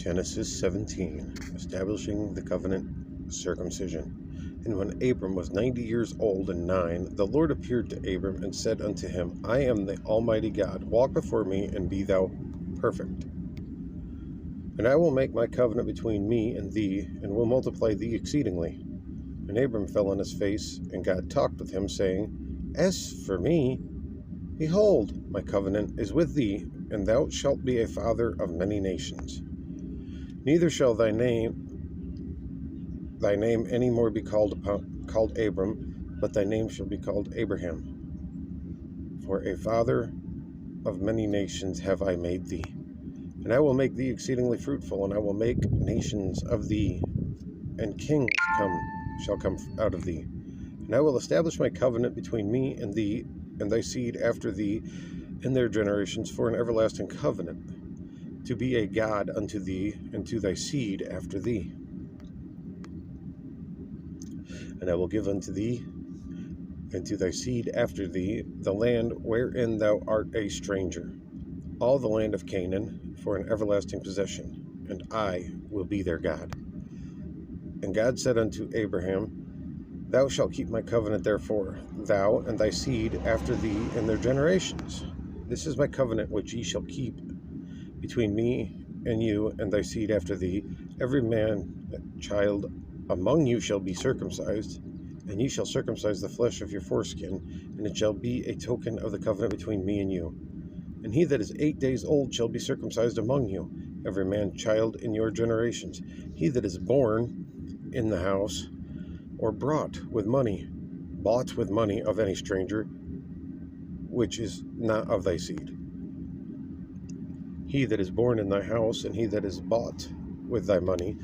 Genesis 17, establishing the covenant circumcision. And when Abram was 90 years old and 9, the Lord appeared to Abram and said unto him, I am the Almighty God. Walk before me, and be thou perfect. And I will make my covenant between me and thee, and will multiply thee exceedingly. And Abram fell on his face, and God talked with him, saying, As for me, behold, my covenant is with thee, and thou shalt be a father of many nations. Neither shall thy name any more be called Abram, but thy name shall be called Abraham. For a father of many nations have I made thee. And I will make thee exceedingly fruitful, and I will make nations of thee, and kings shall come out of thee. And I will establish my covenant between me and thee, and thy seed after thee, in their generations, for an everlasting covenant, to be a God unto thee, and to thy seed after thee. And I will give unto thee, and to thy seed after thee, the land wherein thou art a stranger, all the land of Canaan, for an everlasting possession, and I will be their God. And God said unto Abraham, Thou shalt keep my covenant therefore, thou and thy seed after thee in their generations. This is my covenant which ye shall keep between me and you and thy seed after thee. Every man child among you shall be circumcised, and ye shall circumcise the flesh of your foreskin, and it shall be a token of the covenant between me and you. And he that is 8 days old shall be circumcised among you, every man child in your generations. He that is born in the house, or bought with money of any stranger, which is not of thy seed. He that is born in thy house, and he that is bought with thy money,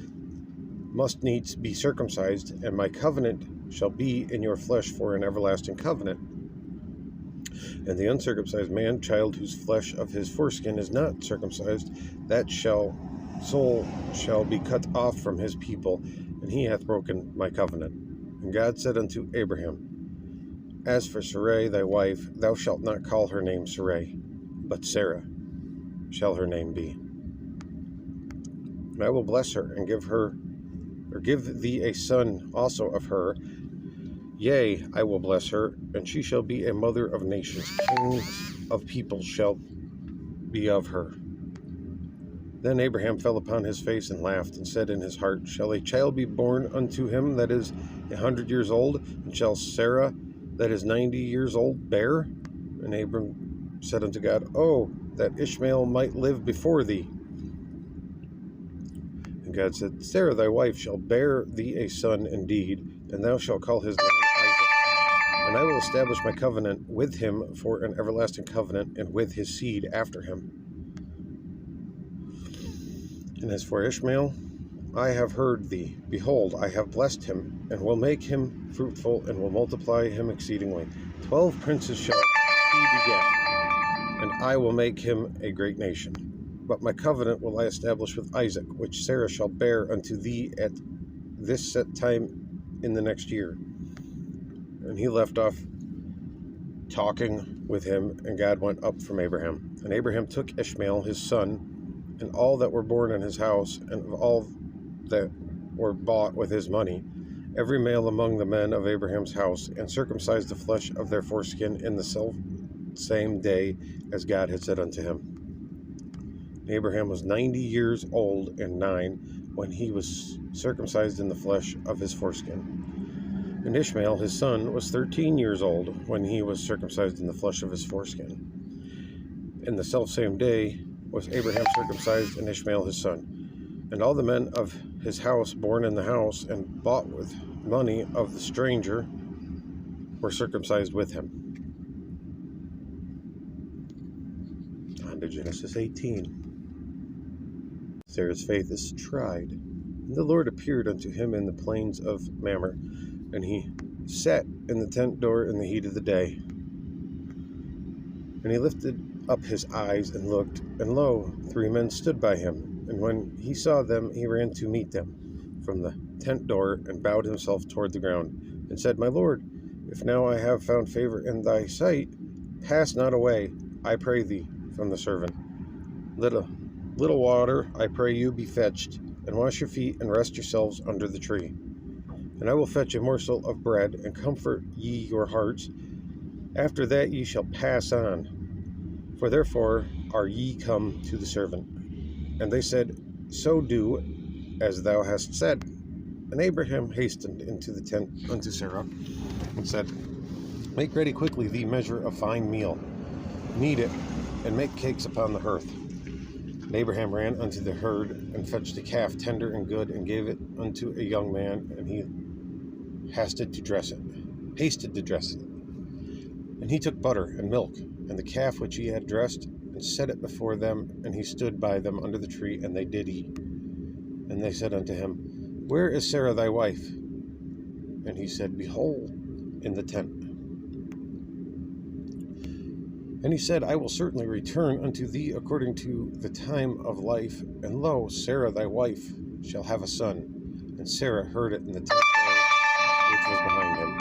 must needs be circumcised, and my covenant shall be in your flesh for an everlasting covenant. And the uncircumcised man child whose flesh of his foreskin is not circumcised, that soul shall be cut off from his people, and he hath broken my covenant. And God said unto Abraham, As for Sarai thy wife, thou shalt not call her name Sarai, but Sarah shall her name be. And I will bless her, and give thee a son also of her. Yea, I will bless her, and she shall be a mother of nations. Kings of people shall be of her. Then Abraham fell upon his face and laughed, and said in his heart, Shall a child be born unto him that is 100 years old? And shall Sarah that is 90 years old bear? And Abram said unto God, Oh, that Ishmael might live before thee. And God said, Sarah thy wife shall bear thee a son indeed, and thou shalt call his name Isaac. And I will establish my covenant with him for an everlasting covenant, and with his seed after him. And as for Ishmael, I have heard thee. Behold, I have blessed him, and will make him fruitful, and will multiply him exceedingly. 12 princes shall he beget, and I will make him a great nation. But my covenant will I establish with Isaac, which Sarah shall bear unto thee at this set time in the next year. And he left off talking with him, and God went up from Abraham. And Abraham took Ishmael his son, and all that were born in his house, and of all that were bought with his money, every male among the men of Abraham's house, and circumcised the flesh of their foreskin in the same day as God had said unto him. Abraham was 90 years old and 9 when he was circumcised in the flesh of his foreskin. And Ishmael his son was 13 years old when he was circumcised in the flesh of his foreskin. In the selfsame day was Abraham circumcised, and Ishmael his son. And all the men of his house born in the house, and bought with money of the stranger, were circumcised with him. On to Genesis 18. Sarah's faith is tried. And the Lord appeared unto him in the plains of Mamre, and he sat in the tent door in the heat of the day. And he lifted up his eyes and looked, and lo, 3 men stood by him. And when he saw them, he ran to meet them from the tent door, and bowed himself toward the ground, and said, My Lord, if now I have found favor in thy sight, pass not away, I pray thee, from the servant. Let a little water, I pray you, be fetched, and wash your feet, and rest yourselves under the tree. And I will fetch a morsel of bread, and comfort ye your hearts. After that ye shall pass on, for therefore are ye come to the servant. And they said, So do as thou hast said. And Abraham hastened into the tent unto Sarah, and said, Make ready quickly the measure of fine meal, knead it, and make cakes upon the hearth. And Abraham ran unto the herd, and fetched a calf tender and good, and gave it unto a young man, and he hasted to dress it. And he took butter and milk, and the calf which he had dressed, and set it before them, and he stood by them under the tree, and they did eat. And they said unto him, Where is Sarah thy wife? And he said, Behold, in the tent. And he said, I will certainly return unto thee according to the time of life, and lo, Sarah thy wife shall have a son. And Sarah heard it in the tent door which was behind him.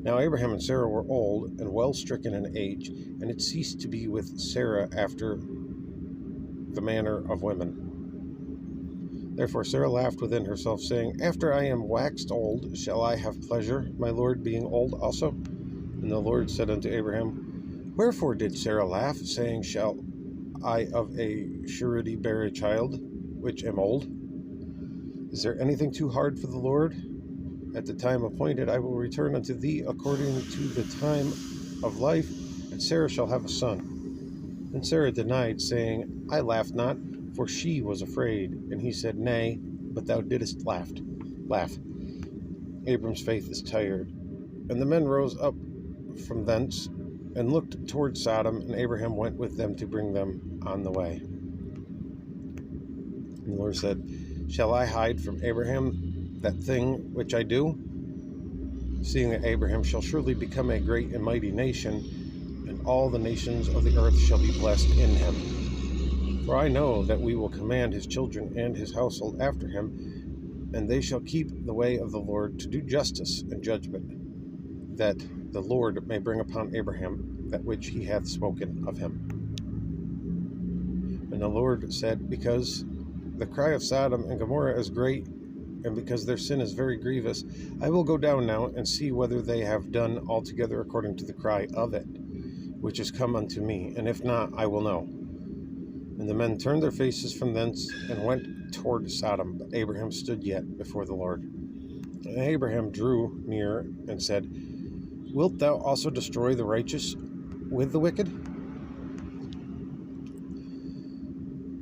Now Abraham and Sarah were old, and well stricken in age, and it ceased to be with Sarah after the manner of women. Therefore Sarah laughed within herself, saying, After I am waxed old, shall I have pleasure, my Lord being old also? And the Lord said unto Abraham, Wherefore did Sarah laugh, saying, Shall I of a surety bear a child, which am old? Is there anything too hard for the Lord? At the time appointed I will return unto thee according to the time of life, and Sarah shall have a son. And Sarah denied, saying, I laughed not, for she was afraid. And he said, Nay, but thou didst laugh. Abram's faith is tired. And the men rose up from thence, and looked toward Sodom, and Abraham went with them to bring them on the way. And the Lord said, Shall I hide from Abraham that thing which I do? Seeing that Abraham shall surely become a great and mighty nation, and all the nations of the earth shall be blessed in him. For I know that we will command his children and his household after him, and they shall keep the way of the Lord to do justice and judgment, that the Lord may bring upon Abraham that which he hath spoken of him. And the Lord said, Because the cry of Sodom and Gomorrah is great, and because their sin is very grievous, I will go down now and see whether they have done altogether according to the cry of it, which is come unto me, and if not, I will know. And the men turned their faces from thence, and went toward Sodom, but Abraham stood yet before the Lord. And Abraham drew near, and said, Wilt thou also destroy the righteous with the wicked?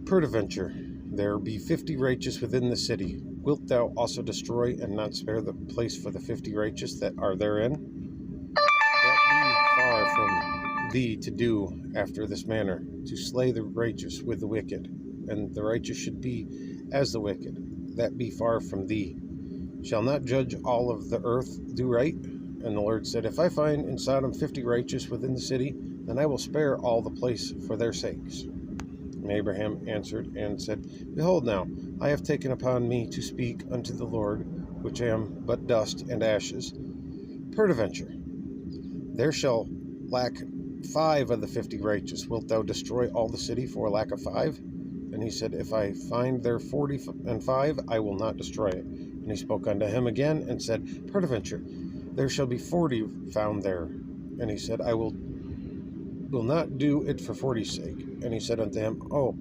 Peradventure, there be 50 righteous within the city. Wilt thou also destroy and not spare the place for the 50 righteous that are therein? That be far from thee to do after this manner, to slay the righteous with the wicked, and the righteous should be as the wicked. That be far from thee. Shall not judge all of the earth do right? And the Lord said, If I find in Sodom 50 righteous within the city, then I will spare all the place for their sakes. And Abraham answered and said, Behold now, I have taken upon me to speak unto the Lord, which am but dust and ashes. Peradventure, there shall lack 5 of the 50 righteous. Wilt thou destroy all the city for lack of 5? And he said, If I find there 45, I will not destroy it. And he spoke unto him again, and said, Peradventure, there shall be 40 found there. And he said, I will not do it for 40's sake. And he said unto him, Oh,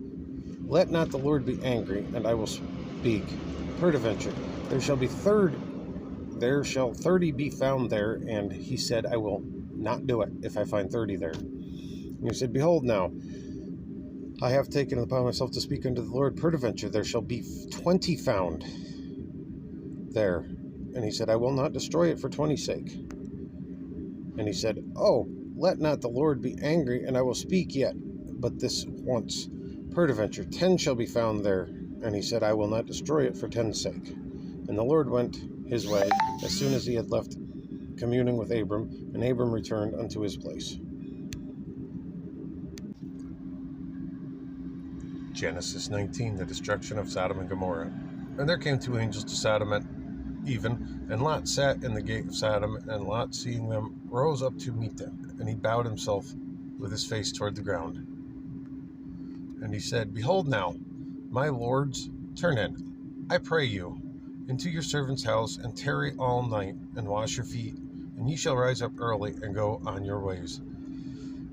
let not the Lord be angry, and I will speak. Peradventure, there shall 30 be found there. And he said, I will not do it if I find 30 there. And he said, Behold now, I have taken upon myself to speak unto the Lord. Peradventure, there shall be 20 found there. And he said, I will not destroy it for 20's sake. And he said, Oh, let not the Lord be angry, and I will speak yet, but this once. Peradventure, 10 shall be found there. And he said, I will not destroy it for 10's sake. And the Lord went his way as soon as he had left communing with Abram, and Abram returned unto his place. Genesis 19, the destruction of Sodom and Gomorrah. And there came 2 angels to Sodom at even, and Lot sat in the gate of Sodom, and Lot, seeing them, rose up to meet them, and he bowed himself with his face toward the ground. And he said, Behold now, my lords, turn in, I pray you, into your servant's house, and tarry all night, and wash your feet, and ye shall rise up early, and go on your ways.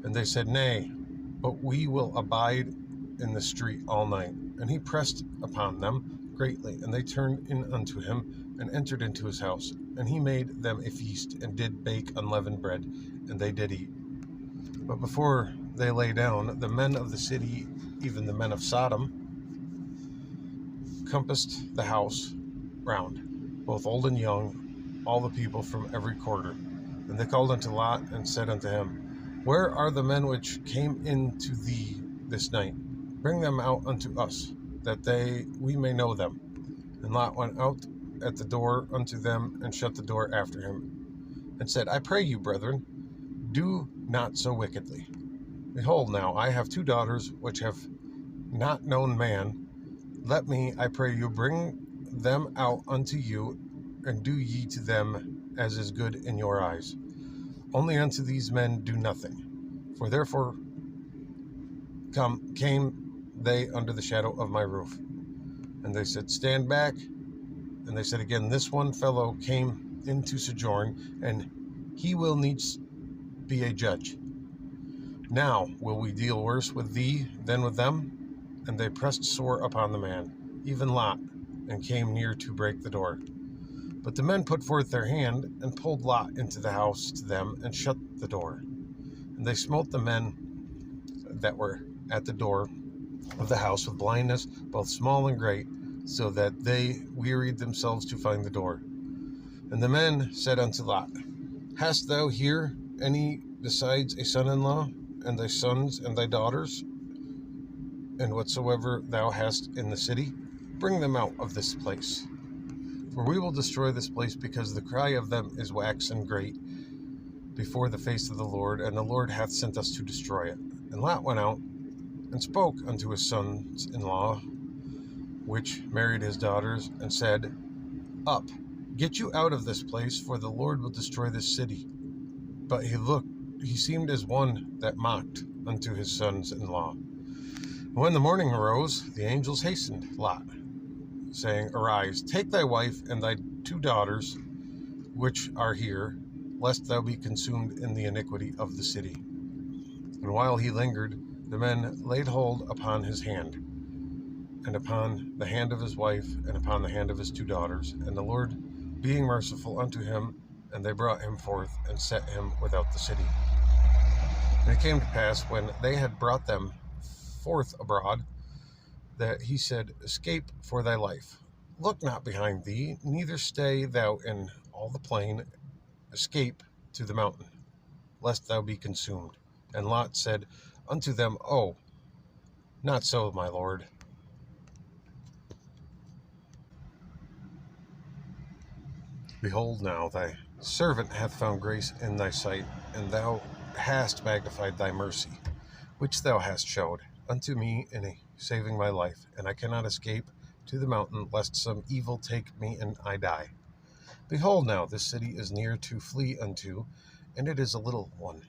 And they said, Nay, but we will abide in the street all night. And he pressed upon them greatly, and they turned in unto him, and entered into his house. And he made them a feast, and did bake unleavened bread, and they did eat. But before they lay down, the men of the city, even the men of Sodom, compassed the house round, both old and young, all the people from every quarter. And they called unto Lot, and said unto him, Where are the men which came into thee this night? Bring them out unto us, that we may know them. And Lot went out at the door unto them, and shut the door after him, and said, I pray you, brethren, do not so wickedly. Behold now, I have 2 daughters which have not known man. Let me, I pray you, bring them out unto you, and do ye to them as is good in your eyes. Only unto these men do nothing. For therefore came they under the shadow of my roof. And they said, Stand back. And they said again, This one fellow came in to sojourn, and he will needs be a judge. Now will we deal worse with thee than with them? And they pressed sore upon the man, even Lot, and came near to break the door. But the men put forth their hand, and pulled Lot into the house to them, and shut the door. And they smote the men that were at the door of the house with blindness, both small and great, so that they wearied themselves to find the door. And the men said unto Lot, Hast thou here any besides a son-in-law, and thy sons and thy daughters? And whatsoever thou hast in the city, bring them out of this place. For we will destroy this place, because the cry of them is waxen great before the face of the Lord, and the Lord hath sent us to destroy it. And Lot went out, and spoke unto his sons-in-law, which married his daughters, and said, Up, get you out of this place, for the Lord will destroy this city. But he seemed as one that mocked unto his sons-in-law. When the morning arose, the angels hastened Lot, saying, Arise, take thy wife and thy 2 daughters, which are here, lest thou be consumed in the iniquity of the city. And while he lingered, the men laid hold upon his hand, and upon the hand of his wife, and upon the hand of his 2 daughters, and the Lord being merciful unto him, and they brought him forth, and set him without the city. And it came to pass, when they had brought them forth abroad, that he said, Escape for thy life. Look not behind thee, neither stay thou in all the plain. Escape to the mountain, lest thou be consumed. And Lot said unto them, Oh, not so, my lord. Behold now, thy servant hath found grace in thy sight, and thou hast magnified thy mercy, which thou hast showed unto me in saving my life. And I cannot escape to the mountain, lest some evil take me and I die. Behold now, this city is near to flee unto, and it is a little one.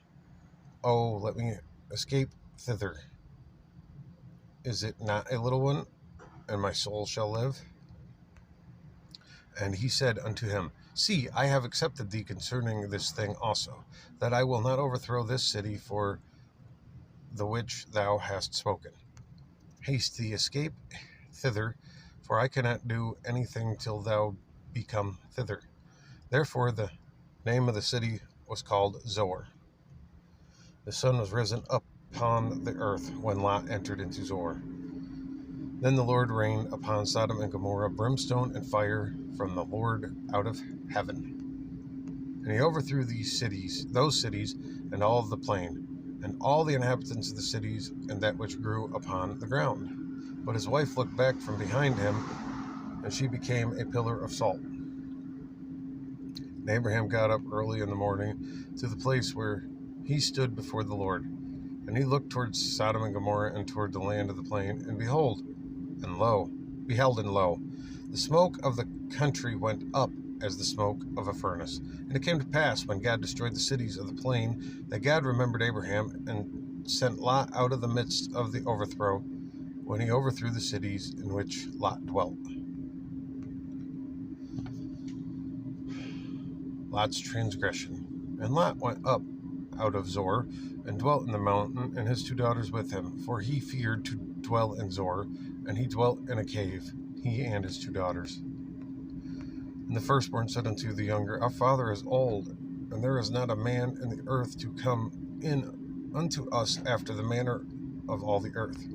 Oh, let me escape thither. Is it not a little one, and my soul shall live? And he said unto him, See, I have accepted thee concerning this thing also, that I will not overthrow this city for the which thou hast spoken. Haste thee, escape thither, for I cannot do anything till thou be come thither. Therefore the name of the city was called Zoar. The sun was risen up upon the earth when Lot entered into Zoar. Then the Lord rained upon Sodom and Gomorrah brimstone and fire from the Lord out of heaven. And he overthrew those cities, and all of the plain, and all the inhabitants of the cities, and that which grew upon the ground. But his wife looked back from behind him, and she became a pillar of salt. And Abraham got up early in the morning to the place where he stood before the Lord. And he looked towards Sodom and Gomorrah, and toward the land of the plain, and beheld, and lo, the smoke of the country went up as the smoke of a furnace. And it came to pass, when God destroyed the cities of the plain, that God remembered Abraham, and sent Lot out of the midst of the overthrow, when he overthrew the cities in which Lot dwelt. Lot's transgression. And Lot went up out of Zor, and dwelt in the mountain, and his 2 daughters with him. For he feared to dwell in Zor, and he dwelt in a cave, he and his 2 daughters. And the firstborn said unto the younger, Our father is old, and there is not a man in the earth to come in unto us after the manner of all the earth.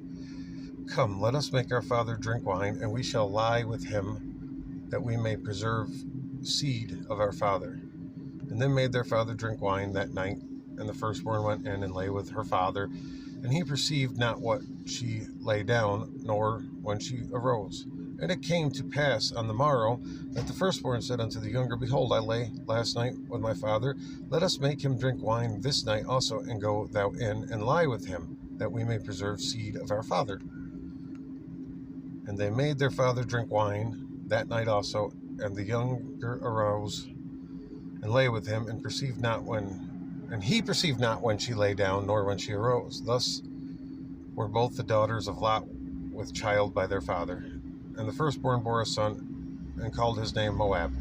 Come, let us make our father drink wine, and we shall lie with him, that we may preserve seed of our father. And then made their father drink wine that night, and the firstborn went in and lay with her father, and he perceived not what she lay down, nor when she arose. And it came to pass on the morrow that the firstborn said unto the younger, Behold, I lay last night with my father. Let us make him drink wine this night also, and go thou in and lie with him, that we may preserve seed of our father. And they made their father drink wine that night also, and the younger arose and lay with him, and he perceived not when she lay down, nor when she arose. Thus were both the daughters of Lot with child by their father. And the firstborn bore a son, and called his name Moab.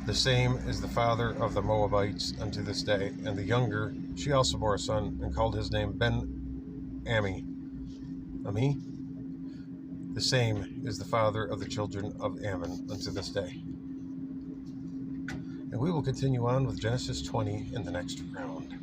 The same is the father of the Moabites unto this day. And the younger, she also bore a son, and called his name Ben-Ami. The same is the father of the children of Ammon unto this day. And we will continue on with Genesis 20 in the next round.